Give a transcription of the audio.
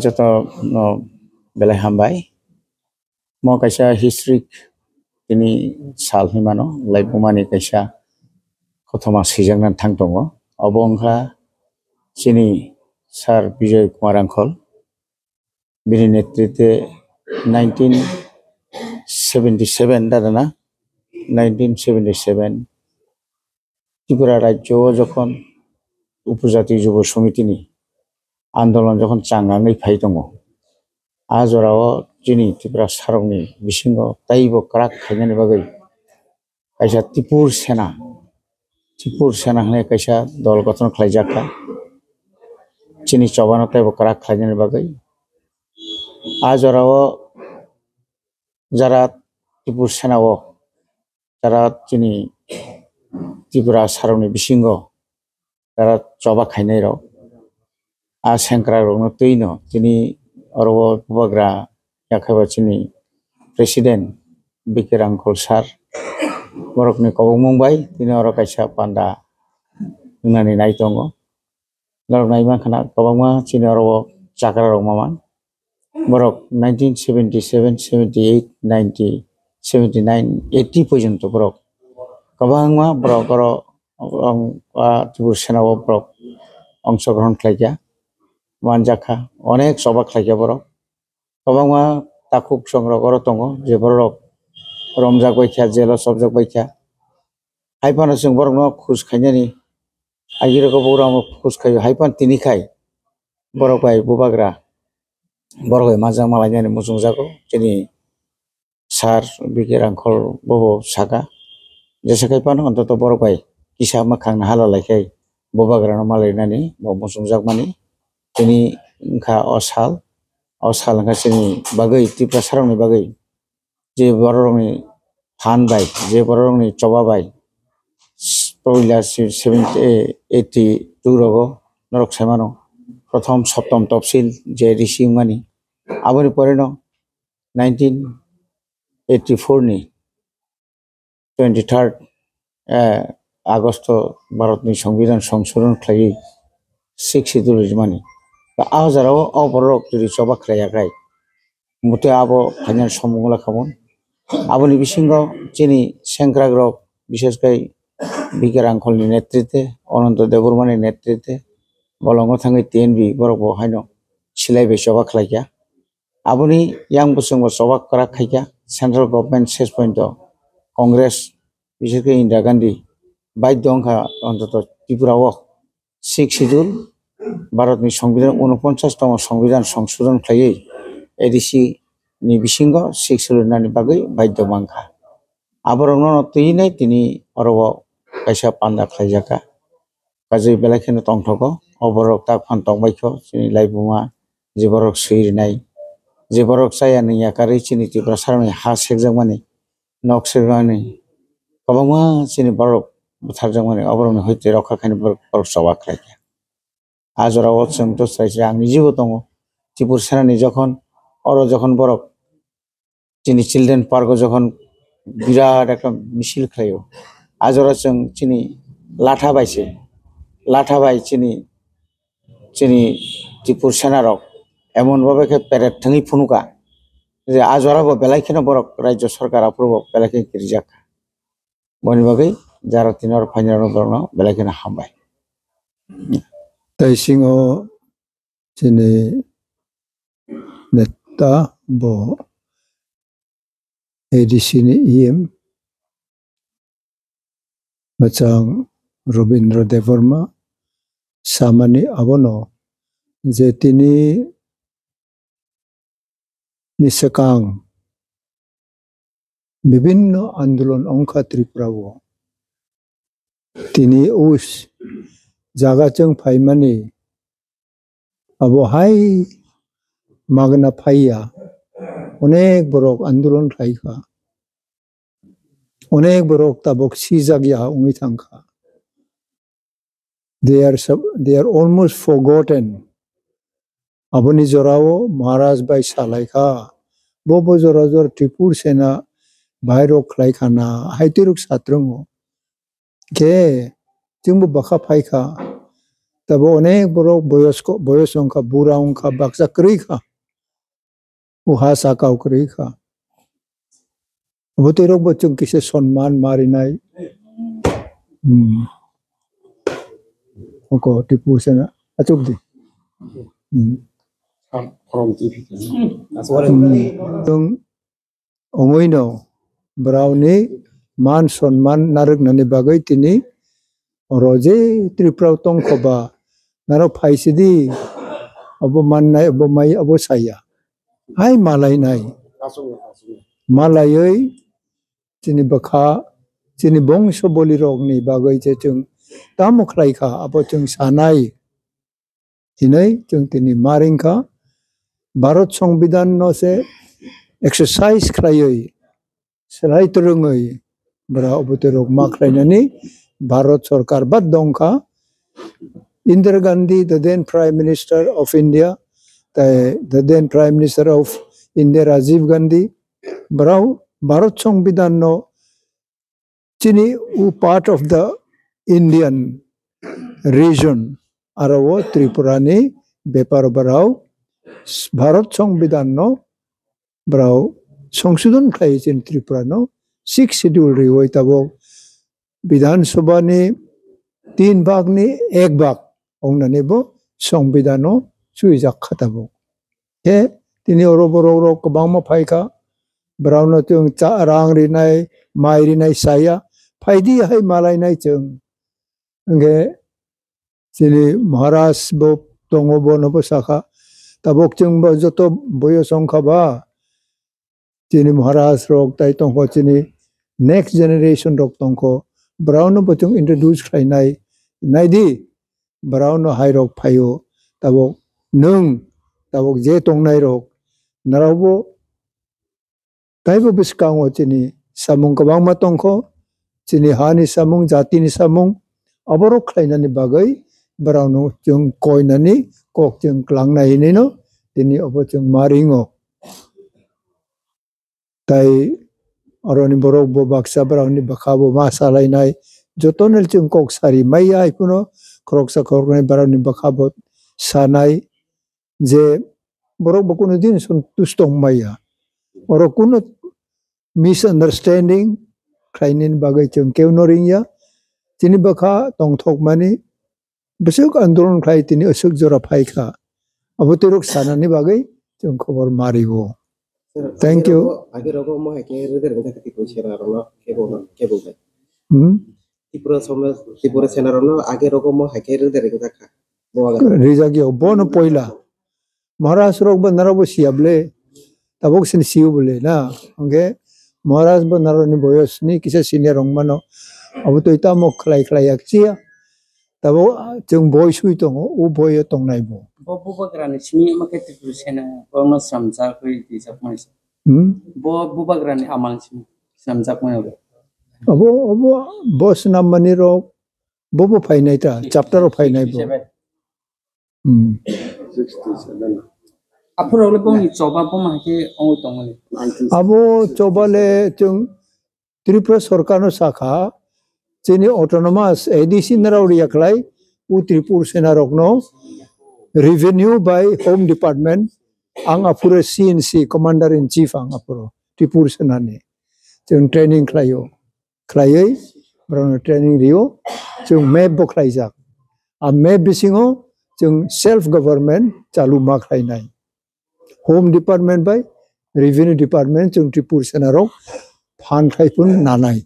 Joto no belai hambai mo kaisa history tini sal himano laibumani kaisa kothoma sijangnan thangtongo obo wngkha chini sir Bijoy Kumar Angkol bini netritwe 1977 dadana 1977 Tripura Rajyo jokhon Upojati Jubo Somitini आन्दोलन जखन चांगाङै फाय दङ आजराव जिनि त्रिपुरा सारंनि बिसिङाव ताइबो क्राक खायनायनि बागै कायसा त्रिपुर सेना होननाय कायसा दल गठन खालायजाखा जिनि चबानो ताइबो क्राक खायनायनि बागै आजराव Zara Tripura सेनाव Zara जिनि Tripura सारंनि बिसिङाव Zara चबा खायनाय र आ सेंक्रा रंनो तैनो तिनि अरबो बुबाग्रा याखाबा चिनि प्रेसिडेंट बिके आंखल सार बरकनि कबक मुंबाई तिनि अर कायसा पान्डा होननानै नायदोंङो लरक नायमा खाना कबकमा चिनि अरबो चाक्रा रंमामान बरक 1977 78 90 79 80 पर्यन्त बरक कबकमा बरक अर त्रिपुर सेनाव बरक अंशग्रहण खालायजा मानजाखा अनेक सबा खालायजा बरक कबकमा ताकुब संग्रह कर दङ जे बरक रमजाक बायखा जेला सबजाक बायखा हाइफानो जों बरकनो खुस खायनायनि आइगिरको बौराम खुस खायो हाइफान तिनिखाय बरक बाय बुबाग्रा बरक माजा मालायनानै मुजुं जागो दिनै सार बिके आंखल बबो सागा जेसे खायफानो अन्तत बरक बाय किसा माखांना हाला लायखाय बुबाग्रानो मालायनानै मुजुं जाग माने दिनै ओंखा असाल ओंखा जोंनि बागै त्रिपुरा सारंनि बागै जे बर'नि फानबाय जे बर'नि चबाबाय पयला 82 रगो नरक सायमानो प्रथम सप्तम तफसिल जे ऋषि मानि आबनि परेनो 1984 नि 23 आगस्ट भारतनि संविधान संशोधन खालायै 6 शेड्यूल मानि आजाराव अबरक जुदि चबा खालायाखै मुते आबो फाइनाल समगला खामोन आबनि बिसिङाव जिनि सेंग्राग्रक बिसेसकै बिके आंखलनि नेतृत्वे अनन्त देबबर्मानि नेतृत्वे बलंग थाङै टिएनबि बरकबो हायनो सिलायबाय चबा खालायखा आबनि यां बोसोंबो चबा क्राक खायखा सेंट्रल गभर्नमेंट सेस पॉइंट कांग्रेस बिसेसकै इंदिरा गांधी बाध्य अंखा अन्तत त्रिपुराव 6 शेड्यूल भारतनि संविधान 49तम संविधान संशोधन खालायै एडिसि नि बिसिङाव 6 शेड्यूलनि बागै बाध्य मांखा आबरंनो तैनै तिनि अरब कायसा पान्डा खालायजाखा गाजै बेलाखिनो तंथको अबरक ताक फान तंबायखो चिनि लाइबुमा जेबरक सैरनाय जेबरक जायानि याकारै चिनि त्रिपुरा सारनि हा सेकजाक माने नक सेकजाकमाने कबमा चिनि बरक बुथारजाक माने अबरंनो हयते रखा खायनो बरक चबा खालायखा आजराव जों दस्रायसे आंनि जिबो दङ त्रिपुर सेनानि जखन बरक चिनि चिल्ड्रेन पार्क जखन बिराट एकदम मिছিল खालायो आजरा जों चिनि लाथा बाय चिनि त्रिपुर सेनारक एमन भाबे के पेरेड थङै फुनुका जे आजराबो बेलायखिनो बरक राज्य सरकार अप्रुव बेलायखि गिरिजाक बनि बागै जारा तिनर फाइनाल बरनो बेलायखिनो हामबाय ताइसिङो चिनि नेता बो एडिसिनि इएम मचां रवीन्द्र देवर्मा सामानि abono जे तिनि निसकां विभिन्न आंदोलन अंखा त्रिपुराव तिनि उस जागाजों फाइमानि अब हाय मागना फाइया अनेक बरक आंदोलन खायखा अनेक बरक ताबक सिजागिया उङै थांखा they are almost forgotten aboni jorao Maharaj बाय सालायखा बो जरा जर त्रिपुर सेना बायरक खालायखाना हाइतिरुक सात्रंगो के जोंबो बाखा फायखा तब अनेक बरक बयस अंका बुरा अंका बाक्सा करीखा उहा साकाव करीखा बोतेरक बच्चों किसे सम्मान मारिनाय उनको टिपू सेना अचुक दी जों अमैनो ब्राउनी मान सम्मान नारगनानि बागै तिनि रजे त्रिपुरा तंखबा नारो फाइसिदि अब माननाय अब माइ अब साया हाय मालायनाय मालायै तिनि बखा तिनि बंश बलिरगनि बागै जे जों तामुखलायखा अब जों सानाय दिनै जों तिनि मारिंखा भारत संविधान न से एक्सरसाइज खालायै सोलायतरोङै ब्रा अबतरक माख्लायनानै भारत सरकार बाद दंखा Indira Gandhi, the then Prime Minister of India, the then Prime Minister of India, Rajiv Gandhi, Brau, Bharat Sangbidan no chini u part of the Indian region, Arawo Tripurani, Bepar Barau, Bharat Sangbidan no Brau, Sangsudan Klais in Tripura no, 6 schedule Riwaytabo, Bidhan Subani, 3 भाग नि 1 भाग अंगनानेबो संविधानो सुइजाक खाताबो हे तिनि अरबररो कबांमा फायखा ब्राउनो जों रां रिनाय माइ रिनाय साया फायदि हाय मालायनाय जों ओंगे जिनि महाराज बो दङबो नबो साखा ताबक जोंबो जत बय संखाबा जिनि महाराज रक ताइ तंखो जिनि नेक्स्ट जेनेरेशन रक तंखो ब्राउनो बचों इंट्रोड्यूस खालायनाय नायदि ब्राउनो हायरक फायो ताबक नों ताबक जे तंनाय रक नारावबो ताइबो बिसकांगो चिनि सामुं गोबांमा तंखो चिनि हानि सामुं जातिनि सामुं अबरक खालायनानै बागै ब्राउनो जों कयनानै कक जों क्लांनायनिनो दिनै अब जों मारिङो ताइ अरनि बरक बो बाक्सा ब्राउनि बखाबो मा सालायनाय जतनल जों कक सारि माइया आइकुनो क्रक्सा खरनाय ब्राउनि बखाबो सानाय जे बरक बकुनो दिन संतुष्ट माइया और कुनो मिसअंडरस्टैंडिंग खायनिन बागै जों केवनरिंया तिनि बखा तंथक मानि बिसुक आंदोलन खाय तिनि असुक जरा फायखा अबतरक सानानि बागै जों खबर मारिगो थैंक यू आगे रगो मो है के रेदर गथा कति पोसेरा रनो केबो भाई त्रिपुरा सेना रनो आगे रगो मो है के रेदर गथा खा रिजागियो बोन पहिला महाराज रक बनराबो सियाबले तबक सिन सिउ बोले ना ओके महाराज बनरानि बयसनि किसे सिनियर रंगमानो अब तो इता मो खलाय खलाय आखिया तब जों बय सुइ दङ ओ बय तंनायबो बो बग्रानि सिनि माके त्रिपुरा सेना बनो समजा खै दिजाब माइस बो बग्रानि आमाल सिनि समजा मयो अब बस नाम मानि रक बो फाइनायता चैप्टर फाइनायबो 67 आफुरावले बंनि चौबा बो माके औ दङनि अब चौबाले जों त्रिपुरा सरकारनो साखा जिनि ऑटोनोमस एडीसी नरावरिया खलाय उ त्रिपुरा सेना रकनो रेवेन्यू बाय होम डिपार्टमेंट आं आफुरे सीएनसी कमांडर इन चीफ आं आफुरो त्रिपुरा सेनानि जों ट्रेनिंग खलायो खलायै ब्राउन ट्रेनिंग रियो जों मैप बखलायजाक आ मैप बिसिङो जों सेल्फ गवर्नमेंट चालु मा खलायनाय होम डिपार्टमेंट बाय रेवेन्यू डिपार्टमेंट जों त्रिपुरा सेना रक फान खायफुन नानाय